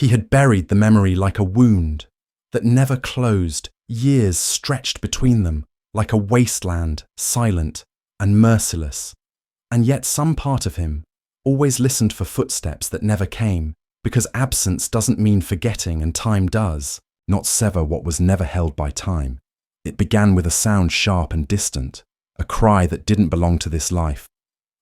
He had buried the memory like a wound that never closed, years stretched between them, like a wasteland, silent and merciless. And yet some part of him always listened for footsteps that never came, because absence doesn't mean forgetting and time does not sever what was never held by time. It began with a sound sharp and distant, a cry that didn't belong to this life,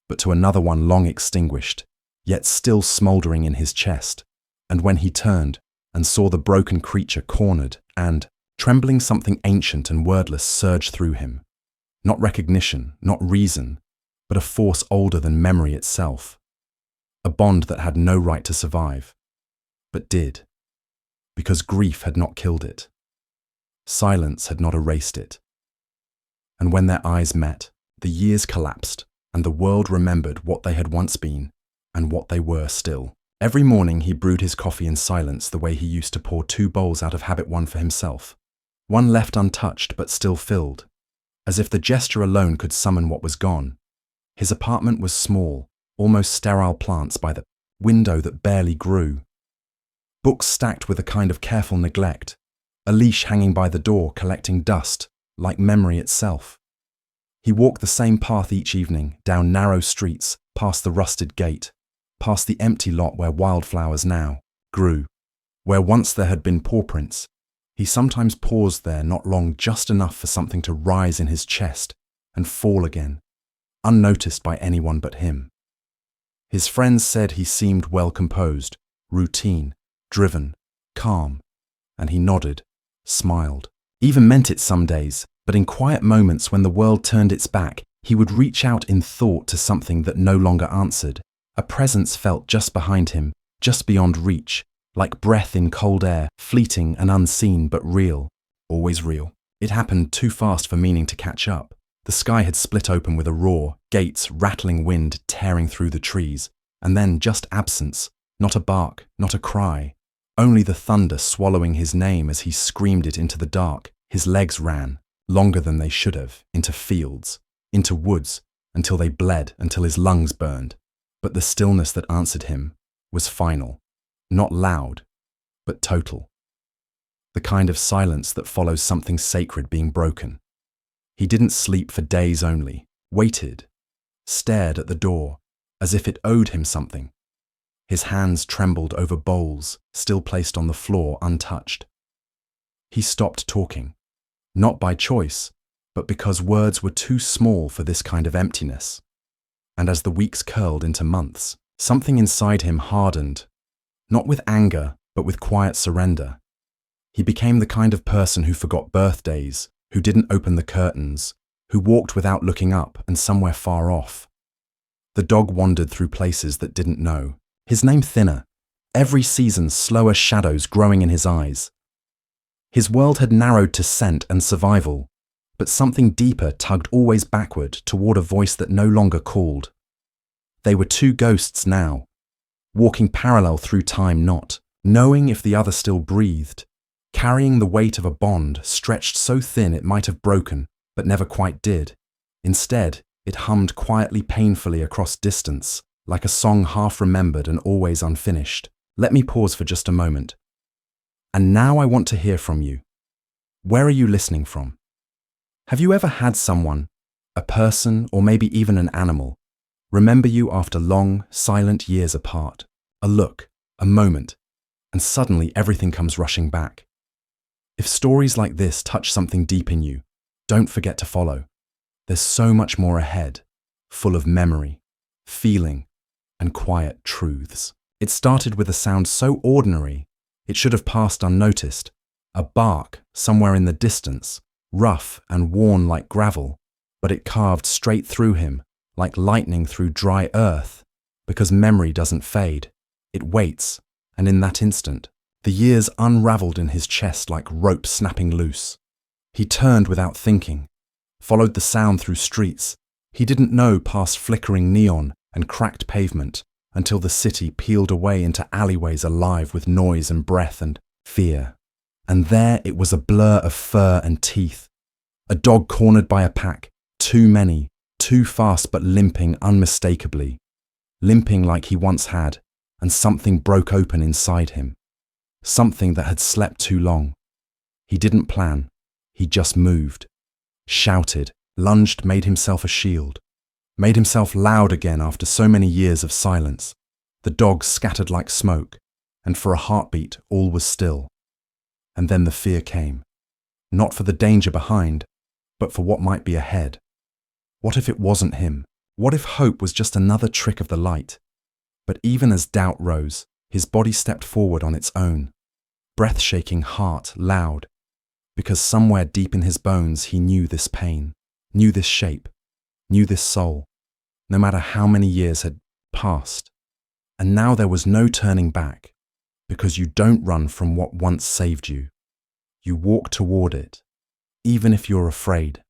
but to another one long extinguished, yet still smouldering in his chest. And when he turned and saw the broken creature cornered and, trembling, something ancient and wordless surged through him. Not recognition, not reason, but a force older than memory itself. A bond that had no right to survive, but did, because grief had not killed it. Silence had not erased it. And when their eyes met, the years collapsed, and the world remembered what they had once been and what they were still. Every morning he brewed his coffee in silence the way he used to pour 2 bowls out of habit, one for himself, one left untouched but still filled, as if the gesture alone could summon what was gone. His apartment was small, almost sterile plants by the window that barely grew. Books stacked with a kind of careful neglect, a leash hanging by the door collecting dust, like memory itself. He walked the same path each evening, down narrow streets, past the rusted gate, past the empty lot where wildflowers now grew, where once there had been paw prints. He sometimes paused there not long, just enough for something to rise in his chest and fall again, unnoticed by anyone but him. His friends said he seemed well composed, routine, driven, calm, and he nodded, smiled, even meant it some days, but in quiet moments when the world turned its back, he would reach out in thought to something that no longer answered. A presence felt just behind him, just beyond reach, like breath in cold air, fleeting and unseen but real, always real. It happened too fast for meaning to catch up. The sky had split open with a roar, gates, rattling wind tearing through the trees, and then just absence, not a bark, not a cry, only the thunder swallowing his name as he screamed it into the dark. His legs ran, longer than they should have, into fields, into woods, until they bled, until his lungs burned. But the stillness that answered him was final, not loud, but total. The kind of silence that follows something sacred being broken. He didn't sleep for days only, waited, stared at the door, as if it owed him something. His hands trembled over bowls, still placed on the floor untouched. He stopped talking, not by choice, but because words were too small for this kind of emptiness. And as the weeks curled into months, something inside him hardened, not with anger, but with quiet surrender. He became the kind of person who forgot birthdays, who didn't open the curtains, who walked without looking up and somewhere far off. The dog wandered through places that didn't know, his name thinner, every season slower shadows growing in his eyes. His world had narrowed to scent and survival, but something deeper tugged always backward toward a voice that no longer called. They were 2 ghosts now, walking parallel through time, not knowing if the other still breathed, carrying the weight of a bond stretched so thin it might have broken, but never quite did. Instead, it hummed quietly, painfully across distance, like a song half remembered and always unfinished. Let me pause for just a moment. And now I want to hear from you. Where are you listening from? Have you ever had someone, a person, or maybe even an animal, remember you after long, silent years apart? A look, a moment, and suddenly everything comes rushing back. If stories like this touch something deep in you, don't forget to follow. There's so much more ahead, full of memory, feeling, and quiet truths. It started with a sound so ordinary, it should have passed unnoticed. A bark somewhere in the distance, rough and worn like gravel, but it carved straight through him, like lightning through dry earth, because memory doesn't fade. It waits, and in that instant, the years unraveled in his chest like rope snapping loose. He turned without thinking, followed the sound through streets. He didn't know past flickering neon and cracked pavement until the city peeled away into alleyways alive with noise and breath and fear. And there it was, a blur of fur and teeth. A dog cornered by a pack, too many, too fast but limping unmistakably. Limping like he once had, and something broke open inside him. something that had slept too long. He didn't plan, he just moved, shouted, lunged, made himself a shield, made himself loud again after so many years of silence. The dogs scattered like smoke, and for a heartbeat all was still. And then the fear came, not for the danger behind, but for what might be ahead. What if it wasn't him? What if hope was just another trick of the light? But even as doubt rose, his body stepped forward on its own, breath-shaking, heart loud, because somewhere deep in his bones he knew this pain, knew this shape, knew this soul, no matter how many years had passed. And now there was no turning back, because you don't run from what once saved you. You walk toward it, even if you're afraid,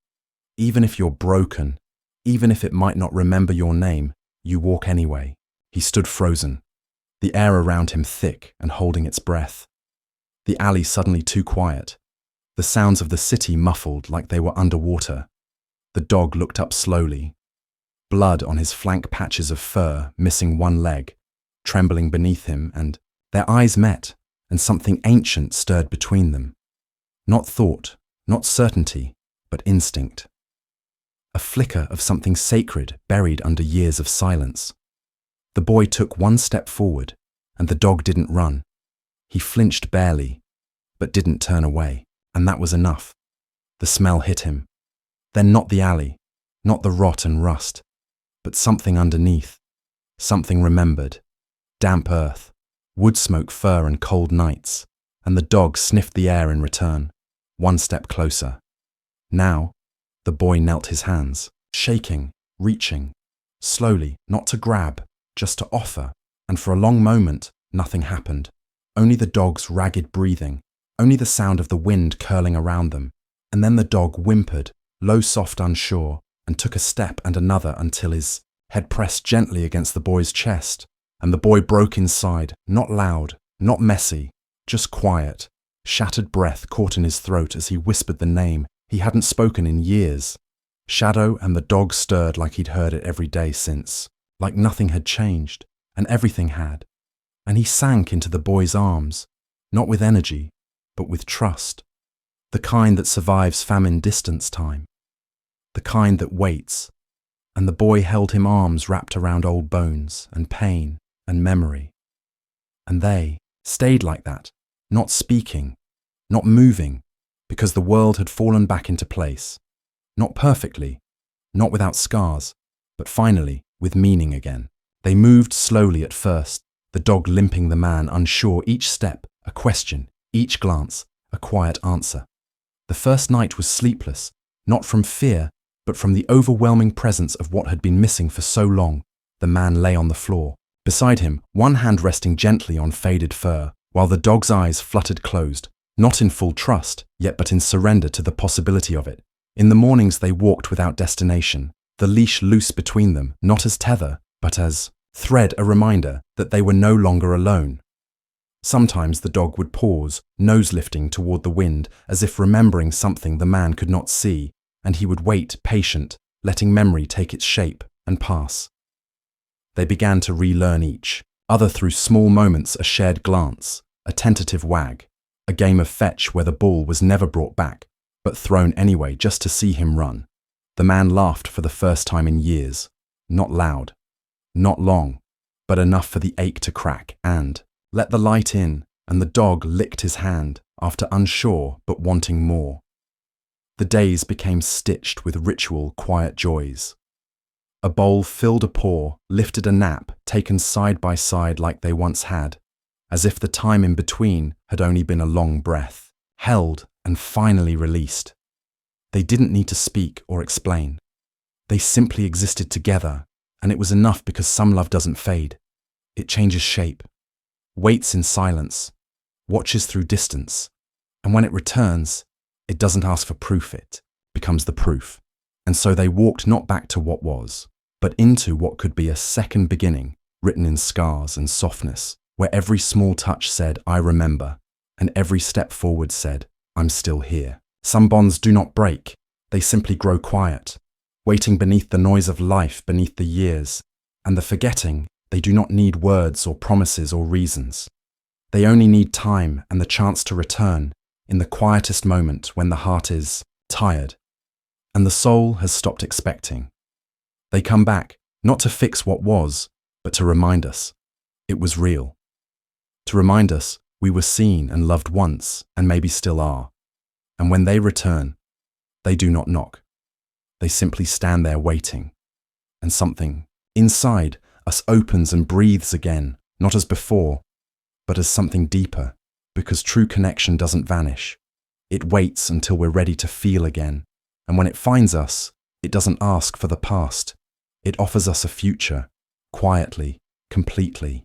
even if you're broken, even if it might not remember your name, you walk anyway. He stood frozen, the air around him thick and holding its breath. The alley suddenly too quiet, the sounds of the city muffled like they were underwater. The dog looked up slowly, blood on his flank, patches of fur, missing one leg, trembling beneath him, and their eyes met, and something ancient stirred between them. Not thought, not certainty, but instinct. A flicker of something sacred buried under years of silence. The boy took one step forward, and the dog didn't run. He flinched barely, but didn't turn away, and that was enough. The smell hit him. Then not the alley, not the rot and rust, but something underneath, something remembered. Damp earth, wood smoke, fur and cold nights, and the dog sniffed the air in return, one step closer. Now, the boy knelt his hands, shaking, reaching, slowly, not to grab, just to offer, and for a long moment, nothing happened. Only the dog's ragged breathing, only the sound of the wind curling around them, and then the dog whimpered, low, soft, unsure, and took a step and another until his head pressed gently against the boy's chest, and the boy broke inside, not loud, not messy, just quiet, shattered breath caught in his throat as he whispered the name he hadn't spoken in years. Shadow, and the dog stirred like he'd heard it every day since, like nothing had changed, and everything had. And he sank into the boy's arms, not with energy, but with trust, the kind that survives famine distance time, the kind that waits. And the boy held him, arms wrapped around old bones and pain and memory. And they stayed like that, not speaking, not moving, because the world had fallen back into place, not perfectly, not without scars, but finally with meaning again. They moved slowly at first, the dog limping, the man unsure, each step a question, each glance a quiet answer. The first night was sleepless, not from fear, but from the overwhelming presence of what had been missing for so long. The man lay on the floor, beside him, one hand resting gently on faded fur, while the dog's eyes fluttered closed, not in full trust, yet but in surrender to the possibility of it. In the mornings they walked without destination, the leash loose between them, not as tether, but as thread, a reminder that they were no longer alone. Sometimes the dog would pause, nose lifting toward the wind, as if remembering something the man could not see, and he would wait, patient, letting memory take its shape and pass. They began to relearn each other through small moments, a shared glance, a tentative wag, a game of fetch where the ball was never brought back, but thrown anyway just to see him run. The man laughed for the first time in years, not loud, not long, but enough for the ache to crack, and let the light in, and the dog licked his hand, after unsure but wanting more. The days became stitched with ritual, quiet joys. A bowl filled a paw, lifted a nap, taken side by side like they once had, as if the time in between had only been a long breath, held and finally released. They didn't need to speak or explain. They simply existed together, and it was enough, because some love doesn't fade. It changes shape, waits in silence, watches through distance, and when it returns, it doesn't ask for proof, it becomes the proof. And so they walked not back to what was, but into what could be a second beginning, written in scars and softness, where every small touch said, I remember, and every step forward said, I'm still here. Some bonds do not break, they simply grow quiet, waiting beneath the noise of life, beneath the years, and the forgetting. They do not need words or promises or reasons. They only need time and the chance to return in the quietest moment when the heart is tired and the soul has stopped expecting. They come back, not to fix what was, but to remind us it was real. To remind us we were seen and loved once and maybe still are. And when they return, they do not knock. They simply stand there waiting. And something inside us opens and breathes again, not as before, but as something deeper, because true connection doesn't vanish. It waits until we're ready to feel again. And when it finds us, it doesn't ask for the past. It offers us a future, quietly, completely.